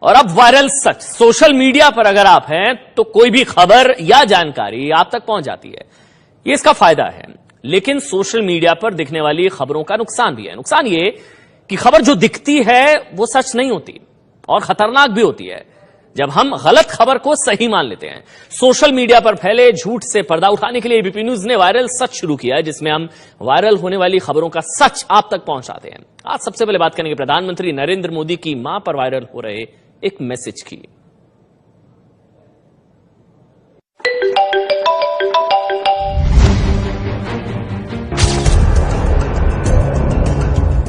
और अब वायरल सच। Social media पर अगर आप हैं तो कोई भी खबर या जानकारी आप तक पहुंच जाती है, ये इसका फायदा है। लेकिन सोशल मीडिया पर दिखने वाली खबरों का नुकसान भी है। नुकसान ये कि खबर जो दिखती है वो सच नहीं होती और खतरनाक भी होती है जब हम गलत खबर को सही मान लेते हैं। सोशल मीडिया पर फैले झूठ से पर्दा उठाने के लिए एबीपी न्यूज ने वायरल सच शुरू किया है, जिसमें हम वायरल होने वाली खबरों का सच आप तक पहुंचाते हैं। आज सबसे पहले बात करेंगे प्रधानमंत्री नरेंद्र मोदी की मां पर वायरल हो रहे एक मैसेज की।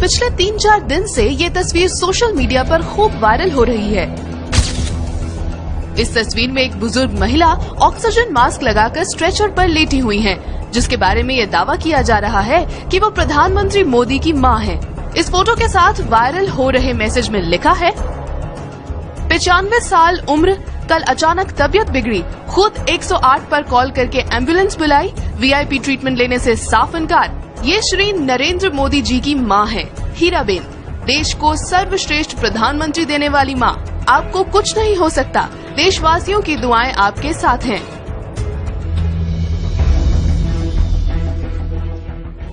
पिछले 3-4 दिन से ये तस्वीर सोशल मीडिया पर खूब वायरल हो रही है। इस तस्वीर में एक बुजुर्ग महिला ऑक्सीजन मास्क लगाकर स्ट्रेचर पर लेटी हुई हैं, जिसके बारे में ये दावा किया जा रहा है कि वो प्रधानमंत्री मोदी की मां है। इस फोटो के साथ वायरल हो रहे मैसेज में लिखा है, 95 साल उम्र, कल अचानक तबीयत बिगड़ी, खुद 108 पर कॉल करके एम्बुलेंस बुलाई, वीआईपी ट्रीटमेंट लेने से साफ इनकार। ये श्री नरेंद्र मोदी जी की मां है, हीराबेन, देश को सर्वश्रेष्ठ प्रधानमंत्री देने वाली मां। आपको कुछ नहीं हो सकता, देशवासियों की दुआएं आपके साथ हैं।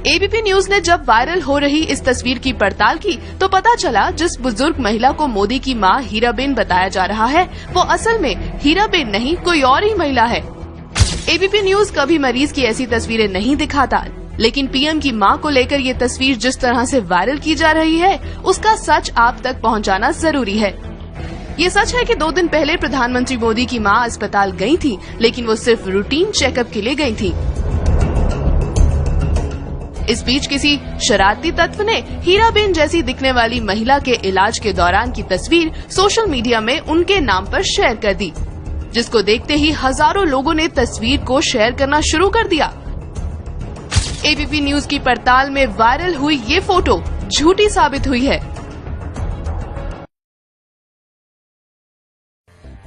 एबीपी न्यूज ने जब वायरल हो रही इस तस्वीर की पड़ताल की तो पता चला जिस बुजुर्ग महिला को मोदी की मां हीराबेन बताया जा रहा है वो असल में हीराबेन नहीं, कोई और ही महिला है। एबीपी न्यूज कभी मरीज की ऐसी तस्वीरें नहीं दिखाता, लेकिन पीएम की मां को लेकर ये तस्वीर जिस तरह से वायरल की जा रही है उसका सच आप तक पहुंचाना जरूरी है। ये सच है कि 2 दिन पहले प्रधानमंत्री मोदी की मां अस्पताल गई थी, लेकिन वो सिर्फ रूटीन चेकअप के लिए गई थी। इस बीच किसी शरारती तत्व ने हीराबेन जैसी दिखने वाली महिला के इलाज के दौरान की तस्वीर सोशल मीडिया में उनके नाम पर शेयर कर दी, जिसको देखते ही हजारों लोगों ने तस्वीर को शेयर करना शुरू कर दिया। एबीपी न्यूज की पड़ताल में वायरल हुई ये फोटो झूठी साबित हुई है।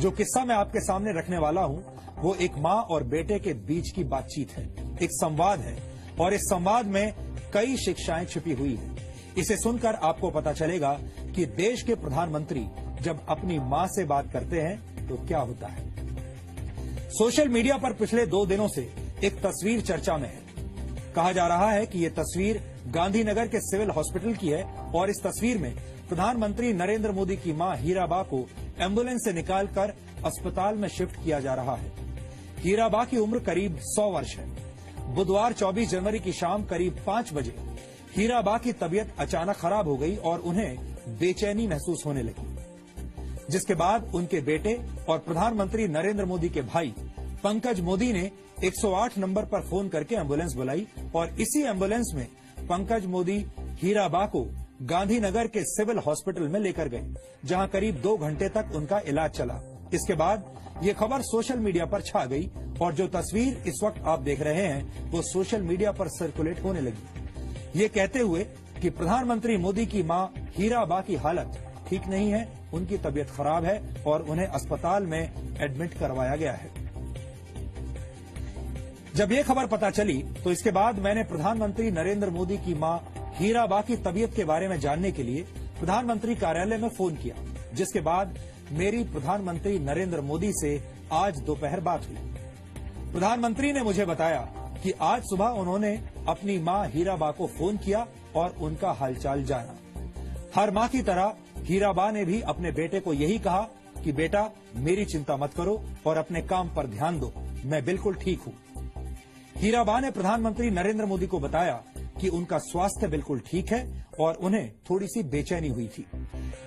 जो किस्सा मैं आपके सामने रखने वाला हूं वो एक मां और बेटे के बीच की बातचीत है, एक संवाद है और इस संवाद में कई शिक्षाएं छिपी हुई है। इसे सुनकर आपको पता चलेगा कि देश के प्रधानमंत्री जब अपनी मां से बात करते हैं तो क्या होता है। सोशल मीडिया पर पिछले 2 दिनों से एक तस्वीर चर्चा में है। कहा जा रहा है कि ये तस्वीर गांधीनगर के सिविल हॉस्पिटल की है और इस तस्वीर में प्रधानमंत्री नरेंद्र मोदी की मां हीराबा को एम्बुलेंस से निकालकर अस्पताल में शिफ्ट किया जा रहा है। हीराबा की उम्र करीब 100 वर्ष है। बुधवार 24 जनवरी की शाम करीब 5 बजे हीराबा की तबीयत अचानक खराब हो गई और उन्हें बेचैनी महसूस होने लगी, जिसके बाद उनके बेटे और प्रधानमंत्री नरेंद्र मोदी के भाई पंकज मोदी ने 108 नंबर पर फोन करके एम्बुलेंस बुलाई और इसी एम्बुलेंस में पंकज मोदी हीराबा को गांधीनगर के सिविल हॉस्पिटल में लेकर गए, जहां करीब 2 घंटे तक उनका इलाज चला। इसके बाद ये खबर सोशल मीडिया पर छा गई और जो तस्वीर इस वक्त आप देख रहे हैं वो सोशल मीडिया पर सर्कुलेट होने लगी, ये कहते हुए कि प्रधानमंत्री मोदी की मां हीराबा की हालत ठीक नहीं है, उनकी तबीयत खराब है और उन्हें अस्पताल में एडमिट करवाया गया है। जब ये खबर पता चली तो इसके बाद मैंने प्रधानमंत्री नरेंद्र मोदी की मां हीराबा की तबीयत के बारे में जानने के लिए प्रधानमंत्री कार्यालय में फोन किया, जिसके बाद मेरी प्रधानमंत्री नरेंद्र मोदी से आज दोपहर बात हुई। प्रधानमंत्री ने मुझे बताया कि आज सुबह उन्होंने अपनी मां हीराबा को फोन किया और उनका हालचाल जाना। हर मां की तरह हीराबा ने भी अपने बेटे को यही कहा कि बेटा मेरी चिंता मत करो और अपने काम पर ध्यान दो, मैं बिल्कुल ठीक हूं। हीराबा ने प्रधानमंत्री नरेंद्र मोदी को बताया कि उनका स्वास्थ्य बिल्कुल ठीक है और उन्हें थोड़ी सी बेचैनी हुई थी।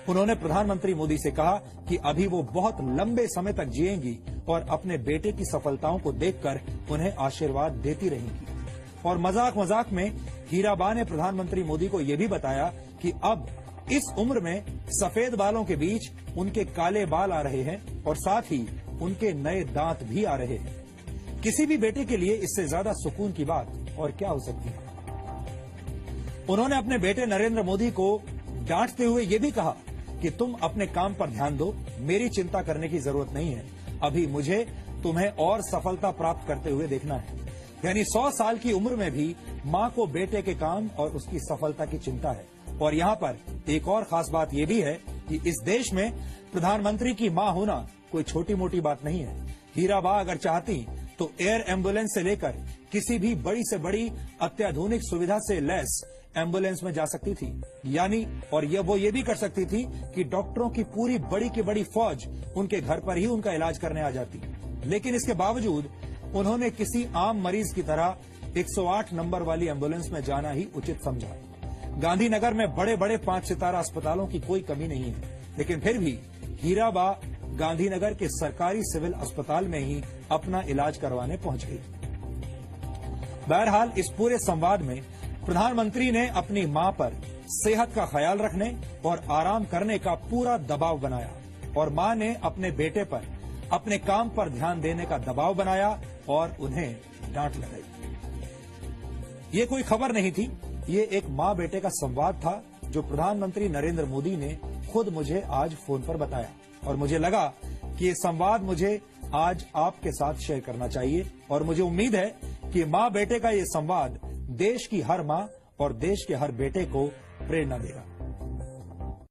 उन्होंने प्रधानमंत्री मोदी से कहा कि अभी वो बहुत लंबे समय तक जिएंगी और अपने बेटे की सफलताओं को देखकर उन्हें आशीर्वाद देती रहेंगी। और मजाक मजाक में हीराबा ने प्रधानमंत्री मोदी को यह भी बताया कि अब इस उम्र में सफेद बालों के बीच उनके काले बाल आ रहे हैं और साथ ही उनके नए दांत भी आ रहे हैं। किसी भी बेटे के लिए इससे ज्यादा सुकून की बात और क्या हो सकती है। उन्होंने अपने बेटे नरेंद्र मोदी को डांटते हुए ये भी कहा कि तुम अपने काम पर ध्यान दो, मेरी चिंता करने की जरूरत नहीं है, अभी मुझे तुम्हें और सफलता प्राप्त करते हुए देखना है। यानी 100 साल की उम्र में भी मां को बेटे के काम और उसकी सफलता की चिंता है। और यहाँ पर एक और खास बात यह भी है कि इस देश में प्रधानमंत्री की मां होना कोई छोटी मोटी बात नहीं है। हीराबा अगर चाहती तो एयर एम्बुलेंस से लेकर किसी भी बड़ी से बड़ी अत्याधुनिक सुविधा से लैस एम्बुलेंस में जा सकती थी, यानी और वो ये भी कर सकती थी कि डॉक्टरों की पूरी बड़ी की बड़ी फौज उनके घर पर ही उनका इलाज करने आ जाती। लेकिन इसके बावजूद उन्होंने किसी आम मरीज की तरह 108 नंबर वाली एम्बुलेंस में जाना ही उचित समझा। गांधीनगर में बड़े बड़े 5 सितारा अस्पतालों की कोई कमी नहीं है, लेकिन फिर भी हीराबा गांधीनगर के सरकारी सिविल अस्पताल में ही अपना इलाज करवाने पहुंच गई। बहरहाल इस पूरे संवाद में प्रधानमंत्री ने अपनी मां पर सेहत का ख्याल रखने और आराम करने का पूरा दबाव बनाया और मां ने अपने बेटे पर अपने काम पर ध्यान देने का दबाव बनाया और उन्हें डांट लगाई। ये कोई खबर नहीं थी, ये एक मां बेटे का संवाद था जो प्रधानमंत्री नरेंद्र मोदी ने खुद मुझे आज फोन पर बताया और मुझे लगा कि ये संवाद मुझे आज आपके साथ शेयर करना चाहिए और मुझे उम्मीद है कि मां बेटे का ये संवाद देश की हर मां और देश के हर बेटे को प्रेरणा देगा।